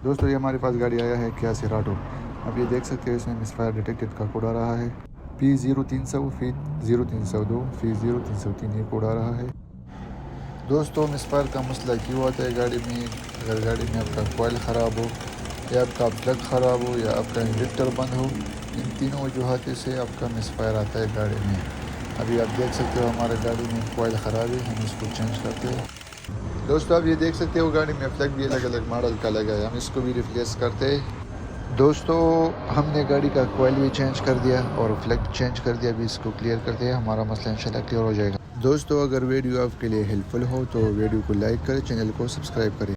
दोस्तों ये हमारे पास गाड़ी आया है क्या सेराटो। अब ये देख सकते हो इसमें मिसफायर डिटेक्टेड का कोड आ रहा है P0300 F0302 F0303 ये कोड आ रहा है। दोस्तों मिसफायर का मसला क्यों आता है गाड़ी में? अगर गाड़ी में आपका कोयल ख़राब हो या आपका प्लग ख़राब हो या आपका इंजेक्टर बंद हो, इन तीनों वजूहत से आपका मिसफायर आता है गाड़ी में। अभी आप देख सकते हो हमारे गाड़ी में कोयल ख़राब है, हम इसको चेंज करते हैं। दोस्तों आप ये देख सकते हो गाड़ी में फ्लैग भी अलग अलग मॉडल का लगा है, हम इसको भी रिप्लेस करते हैं। दोस्तों हमने गाड़ी का कोयल भी चेंज कर दिया और फ्लैग चेंज कर दिया, अभी इसको क्लियर करते हैं, हमारा मसला इंशाल्लाह क्लियर हो जाएगा। दोस्तों अगर वीडियो आपके लिए हेल्पफुल हो तो वीडियो को लाइक करें, चैनल को सब्सक्राइब करें।